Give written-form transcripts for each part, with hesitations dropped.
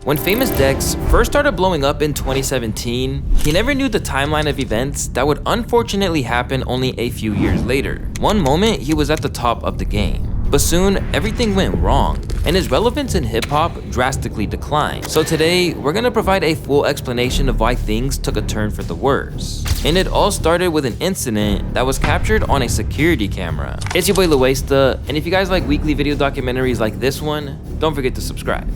When Famous Dex first started blowing up in 2017, he never knew the timeline of events that would unfortunately happen only a few years later. One moment, he was at the top of the game, but soon everything went wrong, and his relevance in hip-hop drastically declined. So today, we're gonna provide a full explanation of why things took a turn for the worse. And it all started with an incident that was captured on a security camera. It's your boy Louaista, and if you guys like weekly video documentaries like this one, don't forget to subscribe.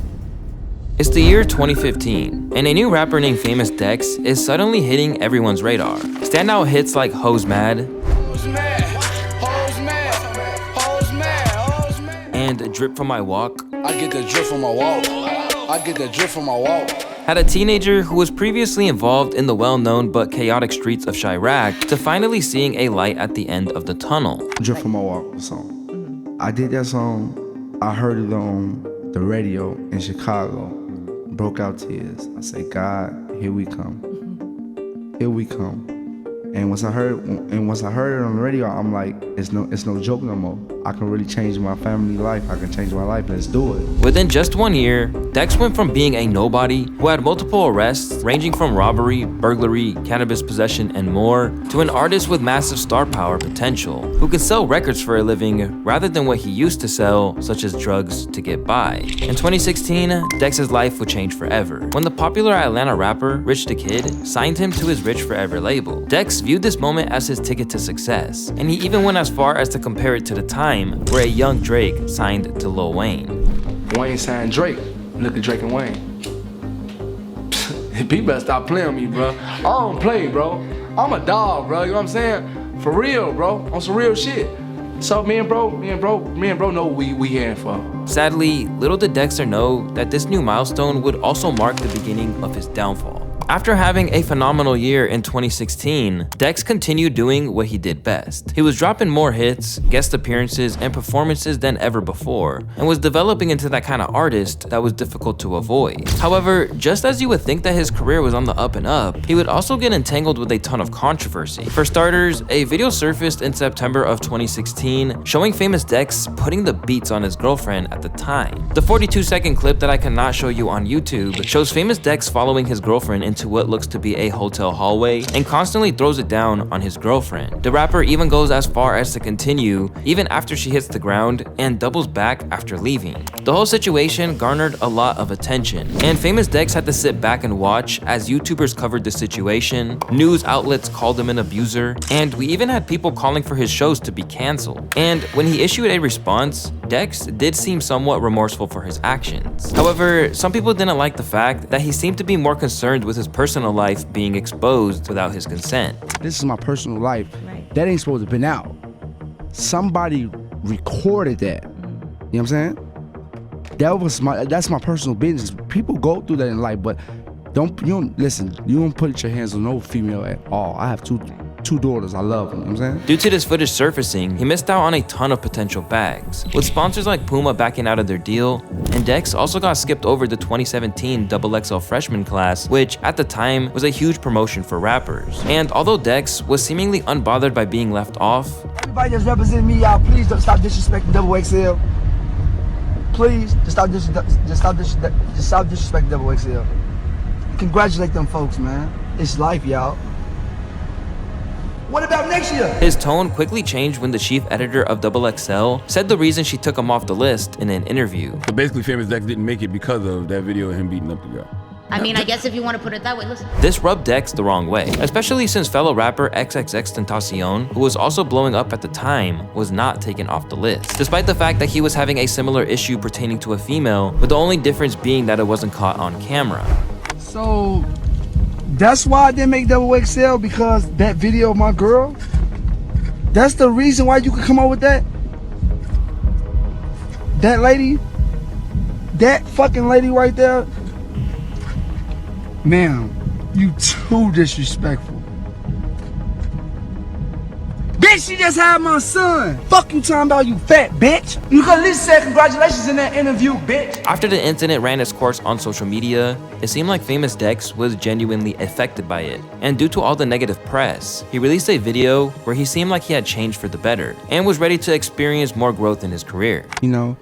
It's the year 2015, and a new rapper named Famous Dex is suddenly hitting everyone's radar. Standout hits like Hoes Mad, and Drip From My Walk. I get that drip from my walk. I get that drip from my walk. Had a teenager who was previously involved in the well-known but chaotic streets of Chirac to finally seeing a light at the end of the tunnel. Drip From My Walk, the song. I did that song, I heard it on the radio in Chicago. Broke out tears. I said, God, here we come. Here we come. And once I heard it on the radio, I'm like, it's no joke no more. I can really change my family life. I can change my life. Let's do it. Within just 1 year, Dex went from being a nobody who had multiple arrests ranging from robbery, burglary, cannabis possession, and more, to an artist with massive star power potential who could sell records for a living rather than what he used to sell, such as drugs, to get by. In 2016, Dex's life would change forever when the popular Atlanta rapper Rich the Kid signed him to his Rich Forever label. Dex viewed this moment as his ticket to success, and he even went as far as to compare it to the time where a young Drake signed to Lil Wayne. Wayne signed Drake. Look at Drake and Wayne. People better stop playing me, bro. I don't play, bro. I'm a dog, bro. You know what I'm saying? For real, bro. On some real shit. So me and bro know what we here for. Sadly, little did Dexter know that this new milestone would also mark the beginning of his downfall. After having a phenomenal year in 2016, Dex continued doing what he did best. He was dropping more hits, guest appearances, and performances than ever before, and was developing into that kind of artist that was difficult to avoid. However, just as you would think that his career was on the up and up, he would also get entangled with a ton of controversy. For starters, a video surfaced in September of 2016 showing Famous Dex putting the beats on his girlfriend at the time. The 42-second clip that I cannot show you on YouTube shows Famous Dex following his girlfriend into what looks to be a hotel hallway and constantly throws it down on his girlfriend. The rapper even goes as far as to continue even after she hits the ground and doubles back after leaving. The whole situation garnered a lot of attention, and Famous Dex had to sit back and watch as YouTubers covered the situation, news outlets called him an abuser, and we even had people calling for his shows to be canceled. And when he issued a response, Dex did seem somewhat remorseful for his actions. However, some people didn't like the fact that he seemed to be more concerned with his personal life being exposed without his consent. This is my personal life. That ain't supposed to have been out. Somebody recorded that. You know what I'm saying? That's my personal business. People go through that in life, but you don't put your hands on no female at all. I have two daughters, I love them, you know what I'm saying? Due to this footage surfacing, he missed out on a ton of potential bags, with sponsors like Puma backing out of their deal, and Dex also got skipped over the 2017 XXL freshman class, which at the time was a huge promotion for rappers. And although Dex was seemingly unbothered by being left off, everybody that's representing me, y'all, please don't stop disrespecting XXL. Please, just stop disrespecting XXL. Congratulate them folks, man. It's life, y'all. What about next year? His tone quickly changed when the chief editor of XXL said the reason she took him off the list in an interview. So basically, Famous Dex didn't make it because of that video of him beating up the girl. I mean, I guess if you want to put it that way, listen. This rubbed Dex the wrong way, especially since fellow rapper XXXTentacion, who was also blowing up at the time, was not taken off the list, despite the fact that he was having a similar issue pertaining to a female, with the only difference being that it wasn't caught on camera. So that's why I didn't make XXL, because that video of my girl? That's the reason why you could come up with that? That lady? That fucking lady right there? Ma'am, you too disrespectful. Bitch, she just had my son. Fuck you talking about, you fat bitch. You could at least say congratulations in that interview, bitch. After the incident ran its course on social media, it seemed like Famous Dex was genuinely affected by it. And due to all the negative press, he released a video where he seemed like he had changed for the better and was ready to experience more growth in his career. You know,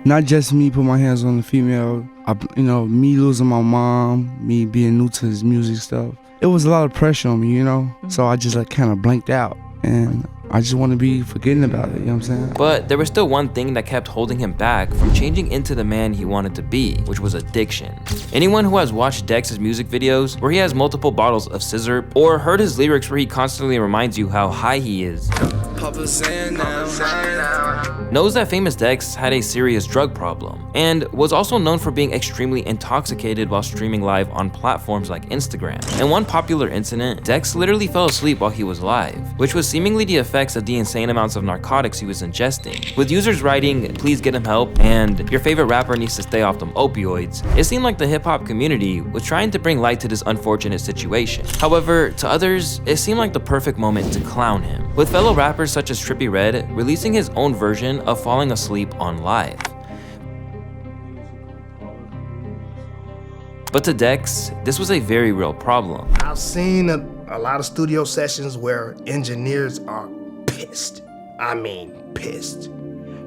not just me put my hands on the female. Me losing my mom, me being new to this music stuff, it was a lot of pressure on me, So I just kind of blanked out, and I just want to be forgetting about it, you know what I'm saying? But there was still one thing that kept holding him back from changing into the man he wanted to be, which was addiction. Anyone who has watched Dex's music videos where he has multiple bottles of scissor, or heard his lyrics where he constantly reminds you how high he is, knows that Famous Dex had a serious drug problem, and was also known for being extremely intoxicated while streaming live on platforms like Instagram. In one popular incident, Dex literally fell asleep while he was live, which was seemingly the effects of the insane amounts of narcotics he was ingesting. With users writing, "Please get him help," and "Your favorite rapper needs to stay off them opioids," it seemed like the hip-hop community was trying to bring light to this unfortunate situation. However, to others, it seemed like the perfect moment to clown him, with fellow rappers such as Trippie Redd releasing his own version of falling asleep on live. But to Dex, this was a very real problem. I've seen a lot of studio sessions where engineers are pissed. I mean pissed.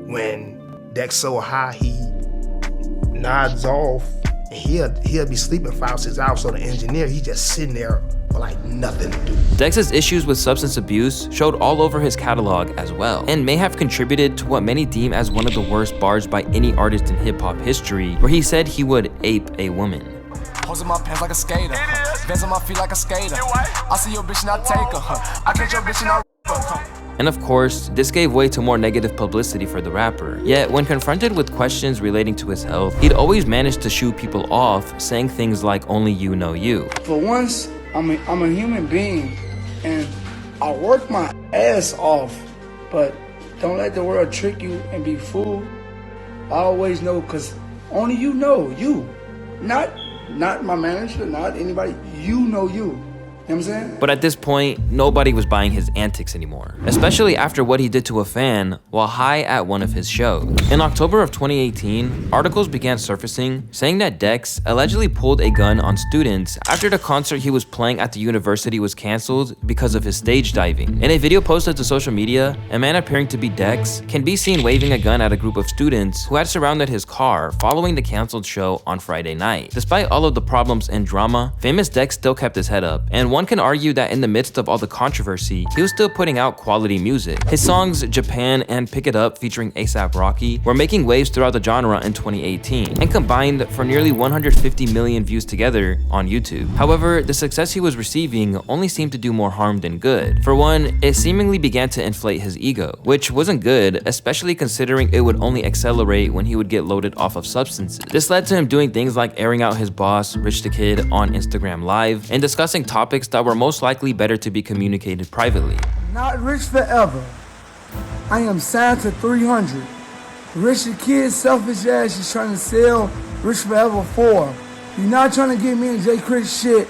When Dex so high, he nods off, and he'll be sleeping 5-6 hours, so the engineer, he just sitting there with like nothing to do. Dex's issues with substance abuse showed all over his catalog as well, and may have contributed to what many deem as one of the worst bars by any artist in hip-hop history, where he said he would ape a woman. Posing my pants like a skater, Vans on my feet like a skater. I see your bitch and I take her, I catch your bitch and I And of course, this gave way to more negative publicity for the rapper. Yet, when confronted with questions relating to his health, he'd always managed to shoo people off, saying things like, "Only you know you." For once, I'm a human being, and I work my ass off, but don't let the world trick you and be fooled. I always know, because only you know you. Not my manager, not anybody. You know you. You know what I'm saying? But at this point, nobody was buying his antics anymore, especially after what he did to a fan while high at one of his shows. In October of 2018, articles began surfacing saying that Dex allegedly pulled a gun on students after the concert he was playing at the university was canceled because of his stage diving. In a video posted to social media, a man appearing to be Dex can be seen waving a gun at a group of students who had surrounded his car following the canceled show on Friday night. Despite all of the problems and drama, Famous Dex still kept his head up, and one can argue that in the midst of all the controversy, he was still putting out quality music. His songs Japan and Pick It Up featuring A$AP Rocky were making waves throughout the genre in 2018, and combined for nearly 150 million views together on YouTube. However, the success he was receiving only seemed to do more harm than good. For one, it seemingly began to inflate his ego, which wasn't good, especially considering it would only accelerate when he would get loaded off of substances. This led to him doing things like airing out his boss, Rich the Kid, on Instagram Live, and discussing topics that were most likely better to be communicated privately. Not rich forever. I am signed to 300. Rich the Kid, selfish ass is trying to sell Rich Forever 4. You're not trying to get me and Jay Chris shit.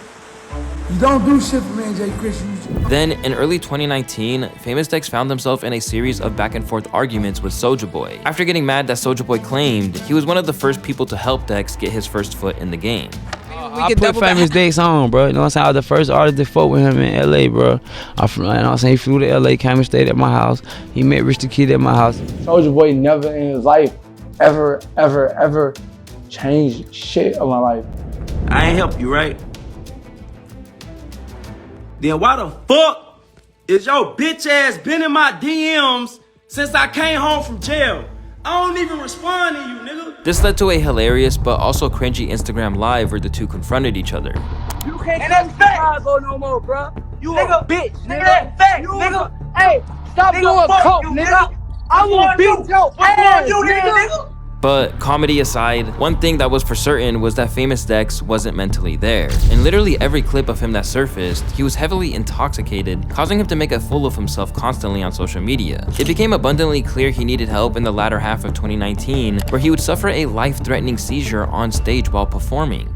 You don't do shit for me and Jay Chris. Then, in early 2019, Famous Dex found himself in a series of back and forth arguments with Soulja Boy, after getting mad that Soulja Boy claimed he was one of the first people to help Dex get his first foot in the game. I put Famous Dex on, bro. You know what I'm saying? I was the first artist to fuck with him in LA, bro. You know what I'm saying? He flew to LA, came and stayed at my house. He met Rich the Kid at my house. Soulja Boy never in his life ever changed shit of my life. I ain't help you, right? Then why the fuck is your bitch ass been in my DMs since I came home from jail? I don't even respond to you, nigga. This led to a hilarious but also cringy Instagram Live where the two confronted each other. You can't come to Chicago no more, bro. You nigga, a bitch, nigga. That fact, nigga. Hey, stop doing coke, nigga. I want to beat your ass, nigga. But comedy aside, one thing that was for certain was that Famous Dex wasn't mentally there. In literally every clip of him that surfaced, he was heavily intoxicated, causing him to make a fool of himself constantly on social media. It became abundantly clear he needed help in the latter half of 2019, where he would suffer a life-threatening seizure on stage while performing.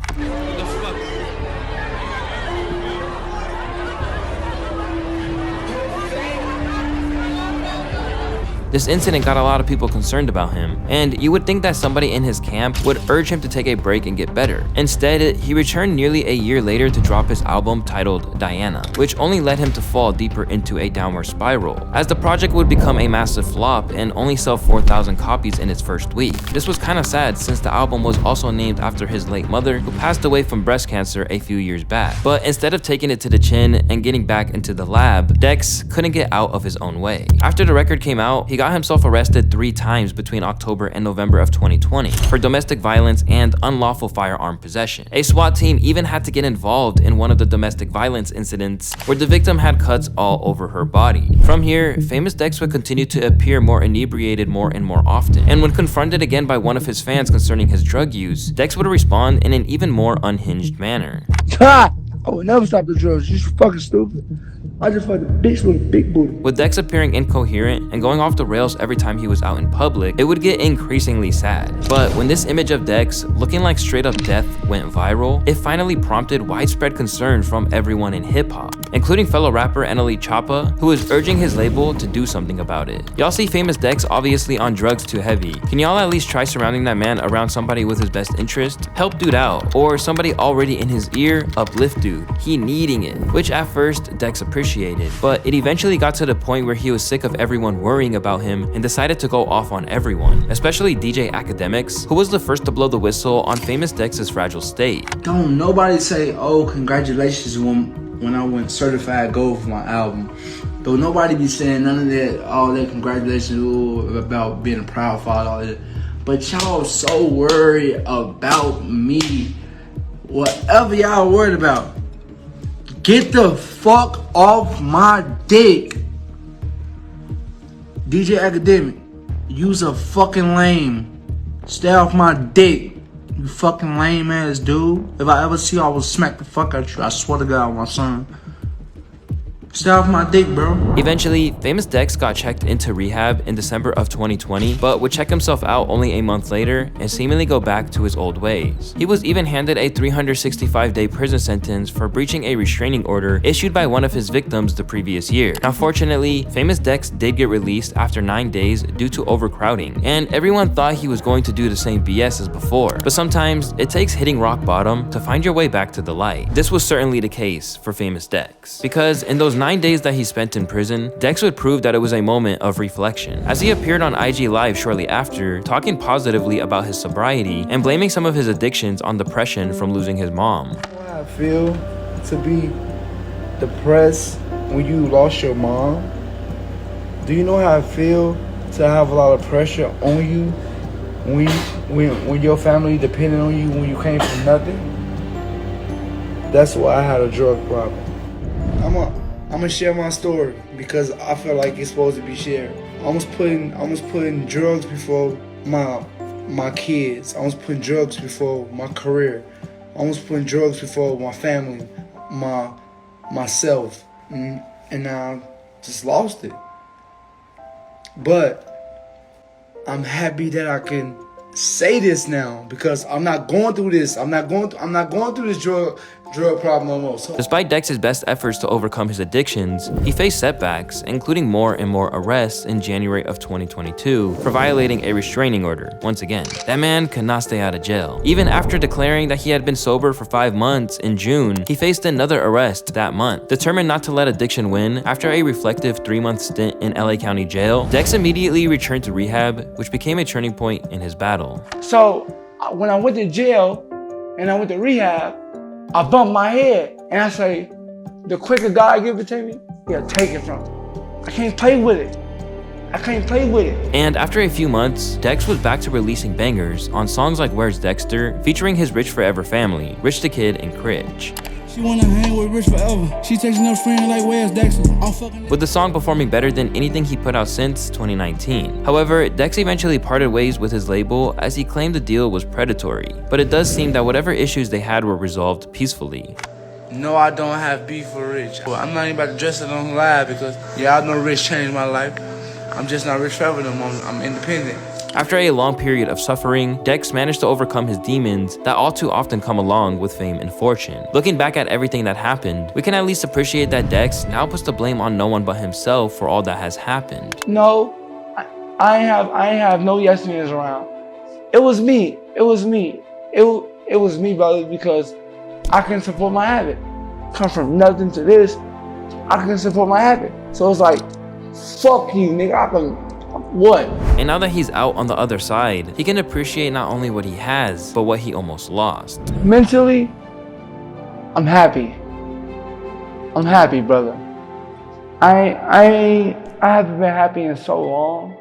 This incident got a lot of people concerned about him, and you would think that somebody in his camp would urge him to take a break and get better. Instead, he returned nearly a year later to drop his album titled Diana, which only led him to fall deeper into a downward spiral, as the project would become a massive flop and only sell 4,000 copies in its first week. This was kinda sad since the album was also named after his late mother, who passed away from breast cancer a few years back. But instead of taking it to the chin and getting back into the lab, Dex couldn't get out of his own way. After the record came out, he got himself arrested 3 times between October and November of 2020 for domestic violence and unlawful firearm possession. A SWAT team even had to get involved in one of the domestic violence incidents where the victim had cuts all over her body. From here, Famous Dex would continue to appear more inebriated more and more often, and when confronted again by one of his fans concerning his drug use, Dex would respond in an even more unhinged manner. I would never stop the drugs. You're fucking stupid. I just fucked a bitch with a big booty. With Dex appearing incoherent and going off the rails every time he was out in public, it would get increasingly sad. But when this image of Dex looking like straight up death went viral, it finally prompted widespread concern from everyone in hip-hop, including fellow rapper NLE Choppa, who is urging his label to do something about it. Y'all see Famous Dex obviously on drugs too heavy. Can y'all at least try surrounding that man around somebody with his best interest? Help dude out. Or somebody already in his ear, uplift dude. He needing it. Which at first, Dex appreciated, but it eventually got to the point where he was sick of everyone worrying about him and decided to go off on everyone, especially DJ Academics, who was the first to blow the whistle on Famous Dex's fragile state. Don't nobody say, oh, congratulations when I went certified gold for my album. Don't nobody be saying none of that, all that congratulations about being a proud father, all that. But y'all so worried about me. Whatever y'all worried about, get the fuck off my dick. DJ Academic, you's a fucking lame. Stay off my dick, you fucking lame ass dude. If I ever see you, I will smack the fuck out you. I swear to God, my son. Stay off my dick, bro. Eventually, Famous Dex got checked into rehab in December of 2020, but would check himself out only a month later and seemingly go back to his old ways. He was even handed a 365-day prison sentence for breaching a restraining order issued by one of his victims the previous year. Now, fortunately, Famous Dex did get released after 9 days due to overcrowding, and everyone thought he was going to do the same BS as before. But sometimes, it takes hitting rock bottom to find your way back to the light. This was certainly the case for Famous Dex, because in those 9 days that he spent in prison, Dex would prove that it was a moment of reflection, as he appeared on IG Live shortly after, talking positively about his sobriety and blaming some of his addictions on depression from losing his mom. How I feel to be depressed when you lost your mom? Do you know how I feel to have a lot of pressure on you when your family depended on you when you came from nothing? That's why I had a drug problem. I'm gonna share my story because I feel like it's supposed to be shared. I was putting drugs before my kids. I was putting drugs before my career. I was putting drugs before my family, myself, and I just lost it. But I'm happy that I can say this now because I'm not going through this. I'm not going through this drug problem no more. So. Despite Dex's best efforts to overcome his addictions, he faced setbacks, including more and more arrests in January of 2022 for violating a restraining order. Once again, that man could not stay out of jail. Even after declaring that he had been sober for 5 months in June, he faced another arrest that month. Determined not to let addiction win, after a reflective 3-month stint in LA County Jail, Dex immediately returned to rehab, which became a turning point in his battle. So when I went to jail and I went to rehab, I bumped my head and I say, the quicker God give it to me, he'll take it from me. I can't play with it. I can't play with it. And after a few months, Dex was back to releasing bangers on songs like Where's Dexter, featuring his Rich Forever family, Rich the Kid and Critch. She wanna hang with Rich forever. She texting her friend like, where's Dexter? I'm fucking. With the song performing better than anything he put out since 2019. However, Dex eventually parted ways with his label as he claimed the deal was predatory. But it does seem that whatever issues they had were resolved peacefully. No, I don't have beef with Rich. I'm not even about to dress it on live because, yeah, I know Rich changed my life. I'm just not Rich forever no more. I'm independent. After a long period of suffering, Dex managed to overcome his demons that all too often come along with fame and fortune. Looking back at everything that happened, we can at least appreciate that Dex now puts the blame on no one but himself for all that has happened. No, I ain't have no yes men's around. It was me. It was me. It was me, brother, because I couldn't support my habit. Come from nothing to this, I couldn't support my habit. So it's like, fuck you, nigga. I can, what? And now that he's out on the other side, he can appreciate not only what he has, but what he almost lost. Mentally, I'm happy. I'm happy, brother. I haven't been happy in so long.